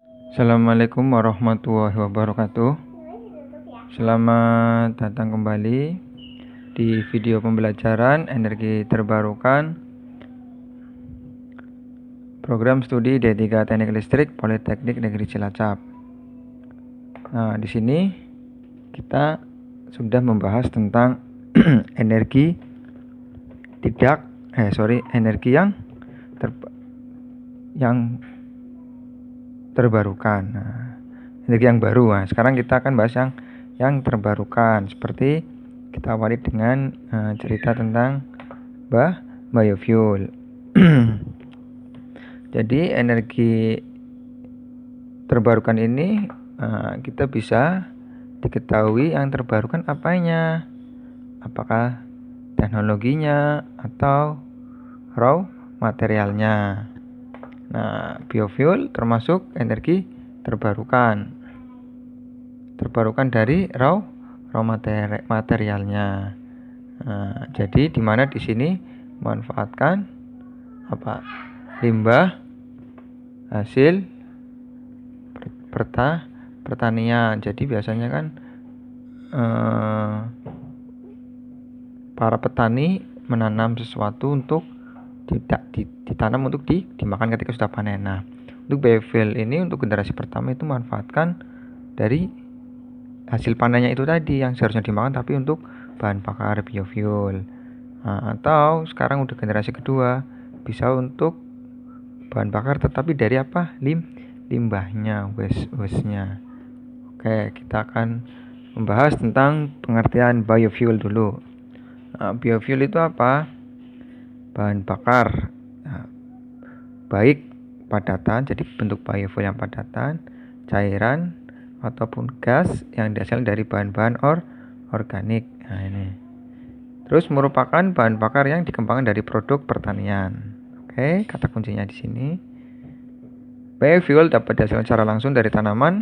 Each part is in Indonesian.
Assalamualaikum warahmatullahi wabarakatuh. Selamat datang kembali di video pembelajaran energi terbarukan program studi D3 Teknik Listrik Politeknik Negeri Cilacap. Nah, di sini kita sudah membahas tentang energi yang terbarukan. Nah, energi yang baru. Nah, sekarang kita akan bahas yang terbarukan. Seperti kita awali dengan cerita tentang biofuel. Jadi energi terbarukan ini kita bisa diketahui yang terbarukan apanya, apakah teknologinya atau raw materialnya. Nah, biofuel termasuk energi terbarukan dari raw materialnya. Nah, jadi di mana di sini memanfaatkan limbah hasil pertanian. Jadi biasanya kan para petani menanam sesuatu untuk ditanam untuk dimakan ketika sudah panen. Nah, untuk biofuel ini untuk generasi pertama itu manfaatkan dari hasil panennya itu tadi yang seharusnya dimakan tapi untuk bahan bakar biofuel. Nah, atau sekarang udah generasi kedua bisa untuk bahan bakar tetapi dari apa? Limbahnya, waste-nya. Oke, kita akan membahas tentang pengertian biofuel dulu. Nah, biofuel itu apa? Bahan bakar baik padatan, jadi bentuk biofuel yang padatan, cairan ataupun gas yang dihasilkan dari bahan-bahan organik. Nah, ini. Terus merupakan bahan bakar yang dikembangkan dari produk pertanian. Oke, kata kuncinya di sini. Biofuel dapat dihasilkan secara langsung dari tanaman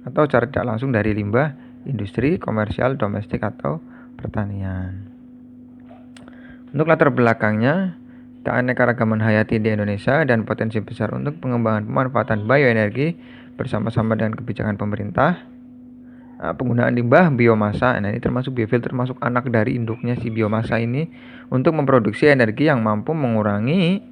atau secara tidak langsung dari limbah industri, komersial, domestik atau pertanian. Untuk latar belakangnya, keanekaragaman hayati di Indonesia dan potensi besar untuk pengembangan pemanfaatan bioenergi bersama-sama dengan kebijakan pemerintah. Penggunaan limbah biomasa, nah ini termasuk biofuel, termasuk anak dari induknya si biomasa ini, untuk memproduksi energi yang mampu mengurangi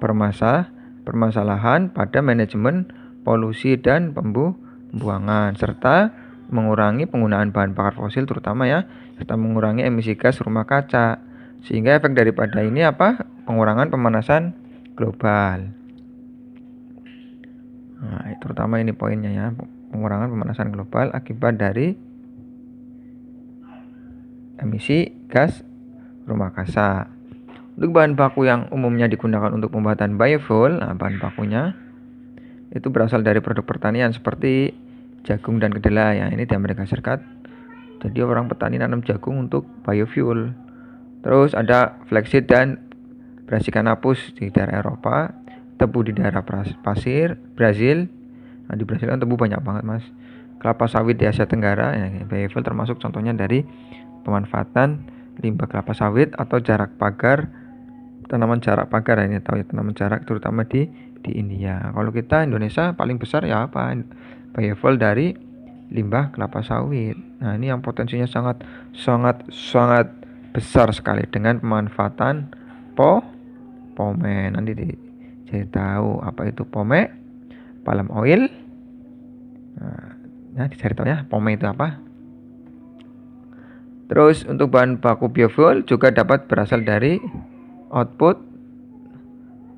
permasalahan pada manajemen polusi dan pembuangan, serta mengurangi penggunaan bahan bakar fosil terutama serta mengurangi emisi gas rumah kaca. Sehingga efek daripada ini pengurangan pemanasan global. Nah, terutama ini poinnya pengurangan pemanasan global akibat dari emisi gas rumah kaca. Untuk bahan baku yang umumnya digunakan untuk pembuatan biofuel, bahan bakunya itu berasal dari produk pertanian seperti jagung dan kedelai. Ini di Amerika Serikat. Jadi orang petani nanam jagung untuk biofuel. Terus ada flaxseed dan Brassica napus di daerah Eropa, tebu di daerah pasir Brazil. Nah, di Brazil kan tebu banyak banget, Mas. Kelapa sawit di Asia Tenggara. Biofuel termasuk contohnya dari pemanfaatan limbah kelapa sawit atau tanaman jarak pagar. Ini tahu ya, tanaman jarak terutama di India. Kalau kita Indonesia paling besar biofuel dari limbah kelapa sawit. Nah, ini yang potensinya sangat besar sekali dengan pemanfaatan pomen. Nanti jadi tahu apa itu palm oil. Nah, dicari tahu ya pomen itu apa. Terus untuk bahan baku biofuel juga dapat berasal dari output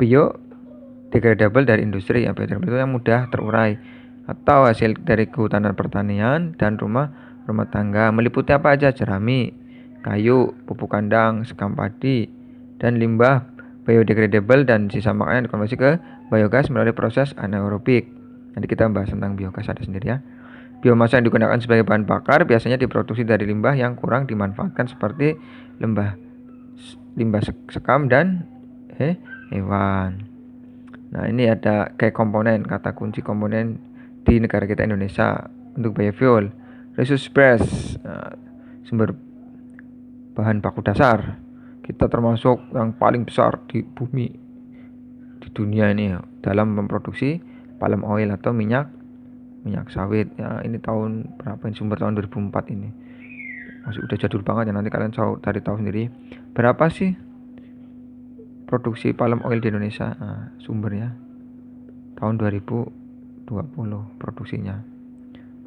biodegradable dari industri. Biodegradable itu yang mudah terurai atau hasil dari kehutanan pertanian dan rumah tangga. Meliputi apa aja? Jerami, kayu, pupuk kandang, sekam padi, dan limbah biodegradable dan sisa makanan dikonversi ke biogas melalui proses anaerobik. Nanti kita bahas tentang biogas ada sendiri ya. Biomasa yang digunakan sebagai bahan bakar biasanya diproduksi dari limbah yang kurang dimanfaatkan seperti limbah sekam dan hewan. Nah, ini ada kayak komponen, kata kunci komponen di negara kita Indonesia untuk biofuel. Resource base, sumber bahan baku dasar. Kita termasuk yang paling besar di bumi, di dunia ini dalam memproduksi palm oil atau minyak sawit. Ya, ini tahun berapa ini, sumber tahun 2004 ini. Masih udah jadul banget ya, nanti kalian cari tahu sendiri berapa sih produksi palm oil di Indonesia. Sumbernya tahun 2020 produksinya.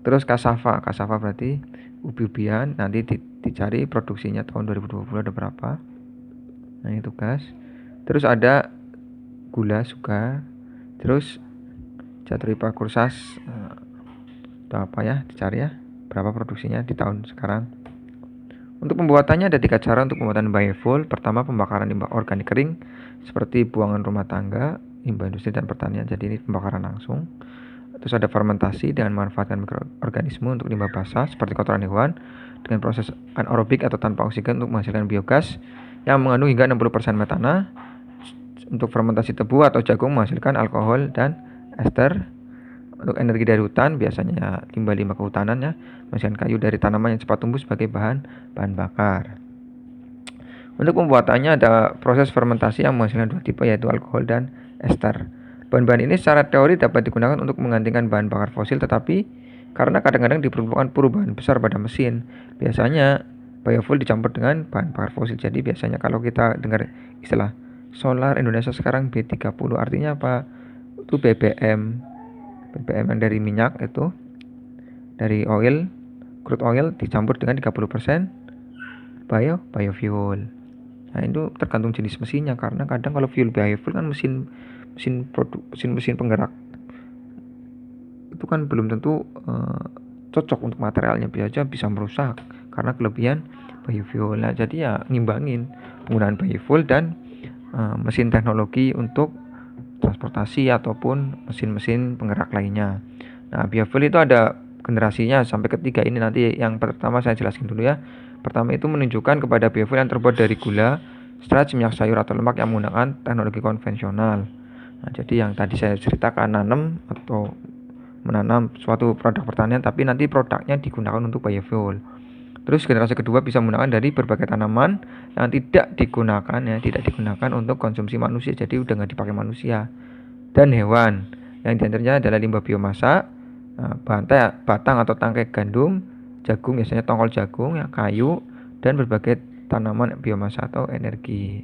Terus cassava berarti ubi-ubian, nanti dicari produksinya tahun 2020 ada berapa. Nah itu guys. Terus ada gula juga. Terus Jaturipa kursas, itu apa ya, dicari ya berapa produksinya di tahun sekarang. Untuk pembuatannya ada 3 cara untuk pembuatan biofuel. Pertama, pembakaran limbah organik kering seperti buangan rumah tangga, limbah industri dan pertanian, jadi ini pembakaran langsung. Terus ada fermentasi dengan memanfaatkan mikroorganisme untuk limbah basah seperti kotoran hewan dengan proses anaerobik atau tanpa oksigen untuk menghasilkan biogas yang mengandung hingga 60% metana. Untuk fermentasi tebu atau jagung menghasilkan alkohol dan ester. Untuk energi dari hutan biasanya limbah-limbah kehutanan ya, menghasilkan kayu dari tanaman yang cepat tumbuh sebagai bahan bakar. Untuk pembuatannya ada proses fermentasi yang menghasilkan 2 tipe yaitu alkohol dan ester. Bahan-bahan ini secara teori dapat digunakan untuk menggantikan bahan bakar fosil, tetapi karena kadang-kadang diperlukan perubahan besar pada mesin, biasanya biofuel dicampur dengan bahan bakar fosil. Jadi biasanya kalau kita dengar istilah solar Indonesia sekarang B30, artinya apa? Itu BBM yang dari minyak, itu dari oil, crude oil dicampur dengan 30% biofuel. Nah itu tergantung jenis mesinnya, karena kadang kalau fuel biofuel kan mesin penggerak itu kan belum tentu cocok untuk materialnya, bisa merusak karena kelebihan biofuel. Nah jadi ya ngimbangin penggunaan biofuel dan mesin teknologi untuk transportasi ataupun mesin-mesin penggerak lainnya. Nah biofuel itu ada generasinya sampai ketiga ini, nanti yang pertama saya jelasin dulu ya. Pertama itu menunjukkan kepada biofuel yang terbuat dari gula, starch, minyak sayur atau lemak yang menggunakan teknologi konvensional. Nah, jadi yang tadi saya ceritakan menanam suatu produk pertanian tapi nanti produknya digunakan untuk biofuel. Terus generasi kedua bisa menggunakan dari berbagai tanaman yang tidak digunakan untuk konsumsi manusia, jadi udah nggak dipakai manusia, dan hewan yang diantaranya adalah limbah biomasa, batang atau tangkai gandum, jagung biasanya tongkol jagung, ya, kayu, dan berbagai tanaman biomasa atau energi.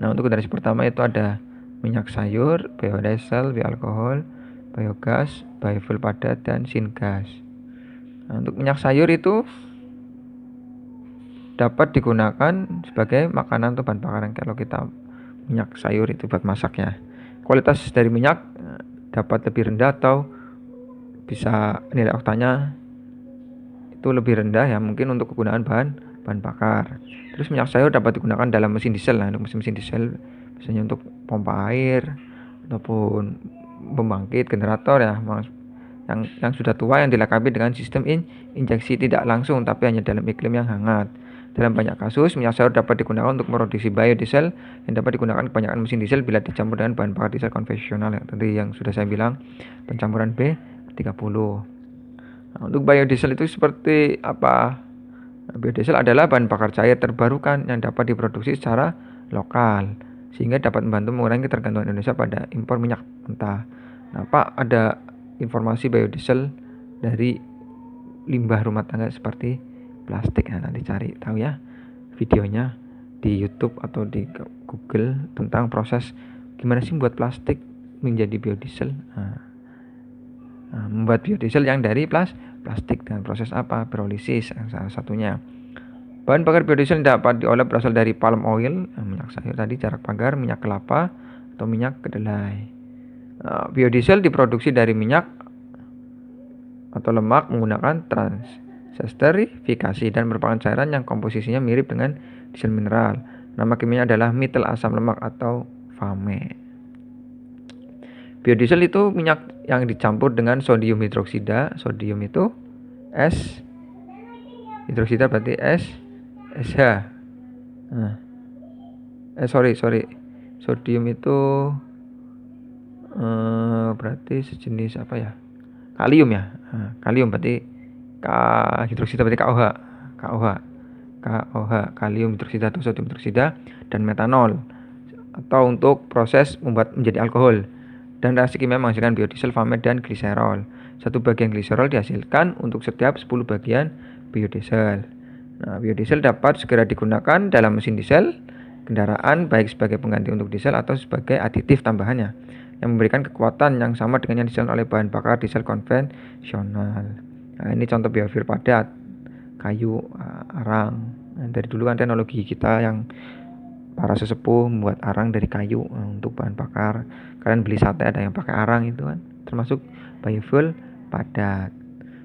Nah untuk generasi pertama itu ada minyak sayur, biodiesel, bioalkohol, biogas, biofuel padat, dan syngas. Nah, untuk minyak sayur itu dapat digunakan sebagai makanan atau bahan bakaran. Kalau kita minyak sayur itu buat masak ya, kualitas dari minyak dapat lebih rendah atau bisa nilai oktanya itu lebih rendah ya, mungkin untuk kegunaan bahan bakar. Terus minyak sayur dapat digunakan dalam mesin diesel. Nah untuk mesin diesel biasanya untuk pompa air ataupun pembangkit generator ya, yang sudah tua yang dilengkapi dengan sistem injeksi tidak langsung tapi hanya dalam iklim yang hangat. Dalam banyak kasus, minyak sayur dapat digunakan untuk memproduksi biodiesel yang dapat digunakan kebanyakan mesin diesel bila dicampur dengan bahan bakar diesel konvensional ya, tadi yang sudah saya bilang pencampuran B30. Nah, untuk biodiesel itu seperti apa? Biodiesel adalah bahan bakar cair terbarukan yang dapat diproduksi secara lokal sehingga dapat membantu mengurangi ketergantungan Indonesia pada impor minyak mentah. Nah, Pak, ada informasi biodiesel dari limbah rumah tangga seperti plastik. Nah, nanti cari tahu ya videonya di YouTube atau di Google tentang proses gimana sih membuat plastik menjadi biodiesel. Membuat biodiesel yang dari plastik dengan proses apa? Pirolisis salah satunya. Bahan bakar biodiesel dapat diolah berasal dari palm oil, minyak sayur tadi, jarak pagar, minyak kelapa atau minyak kedelai. Biodiesel diproduksi dari minyak atau lemak menggunakan transesterifikasi dan merupakan cairan yang komposisinya mirip dengan diesel mineral. Nama kimianya adalah metil asam lemak atau FAME. Biodiesel itu minyak yang dicampur dengan sodium hidroksida. Sodium itu S, hidroksida berarti SH. Sodium itu berarti sejenis apa ya? Kalium ya. Kalium berarti hidroksida berarti KOH, kalium hidroksida atau sodium hidroksida, dan metanol atau untuk proses membuat menjadi alkohol. dan reaksi kimia menghasilkan biodiesel, formaldehyde, dan gliserol. Satu bagian gliserol dihasilkan untuk setiap 10 bagian biodiesel. Nah, biodiesel dapat segera digunakan dalam mesin diesel kendaraan, baik sebagai pengganti untuk diesel atau sebagai aditif tambahannya yang memberikan kekuatan yang sama dengan yang dihasilkan oleh bahan bakar diesel konvensional. Nah, ini contoh biofuel padat, kayu, arang. Nah, dari dulu kan teknologi kita yang para sesepuh membuat arang dari kayu untuk bahan bakar. Kalian beli sate ada yang pakai arang itu kan, termasuk biofuel padat.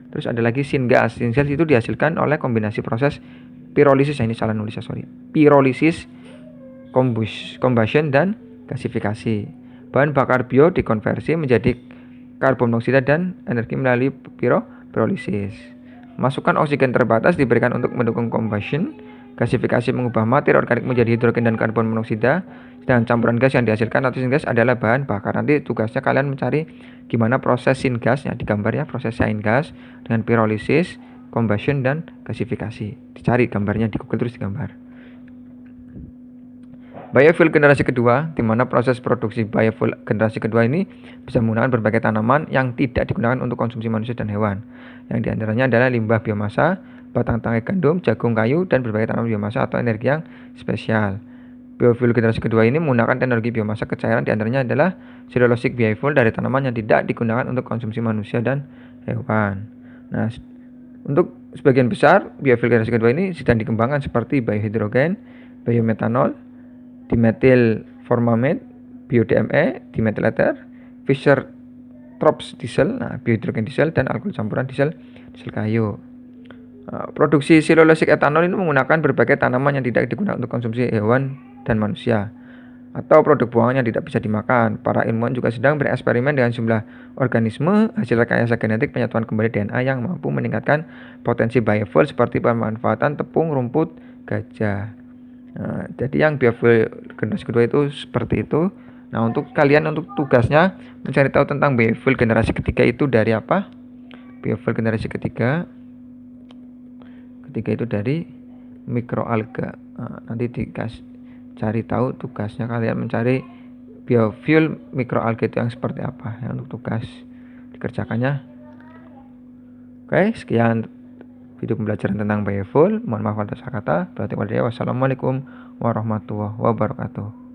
Terus ada lagi syngas. Syngas itu dihasilkan oleh kombinasi proses pirolisis. Ini salah nulis, sorry. Pirolisis, combustion, dan gasifikasi. Bahan bakar bio dikonversi menjadi karbon monoksida dan energi melalui pirolisis. Masukan oksigen terbatas diberikan untuk mendukung combustion. Gasifikasi mengubah materi organik menjadi hidrogen dan karbon monoksida. Dan campuran gas yang dihasilkan atau syngas adalah bahan bakar. Nanti tugasnya kalian mencari gimana proses syngasnya, digambar ya, proses syngas dengan pirolisis, combustion, dan gasifikasi. Dicari gambarnya di Google, terus digambar. Biofuel generasi kedua, di mana proses produksi biofuel generasi kedua ini bisa menggunakan berbagai tanaman yang tidak digunakan untuk konsumsi manusia dan hewan. Yang diantaranya adalah limbah biomasa, batang tangkai gandum, jagung, kayu, dan berbagai tanaman biomasa atau energi yang spesial. Biofuel generasi kedua ini menggunakan teknologi biomasa kecairan, diantaranya adalah cellulosic biofuel dari tanaman yang tidak digunakan untuk konsumsi manusia dan hewan. Nah, untuk sebagian besar biofuel generasi kedua ini sedang dikembangkan seperti biohidrogen, biometanol, dimethyl formamide, bio-DME, dimethyl ether, Fischer-Tropsch diesel, biohidrogen diesel, dan alkohol campuran diesel kayu. Produksi cellulosic etanol ini menggunakan berbagai tanaman yang tidak digunakan untuk konsumsi hewan dan manusia, atau produk buangan yang tidak bisa dimakan. Para ilmuwan juga sedang bereksperimen dengan jumlah organisme hasil rekayasa genetik penyatuan kembali DNA yang mampu meningkatkan potensi biofuel seperti pemanfaatan tepung, rumput, gajah. Nah, jadi yang biofuel generasi kedua itu seperti itu. Nah, untuk kalian, untuk tugasnya mencari tahu tentang biofuel generasi ketiga itu dari apa? Biofuel generasi ketiga itu dari mikroalga. Nah, nanti cari tahu, tugasnya kalian mencari biofuel mikroalga itu yang seperti apa ya, untuk tugas dikerjakannya. Oke, sekian video pembelajaran tentang biofuel. Mohon maaf atas kata. Wassalamualaikum warahmatullahi wabarakatuh.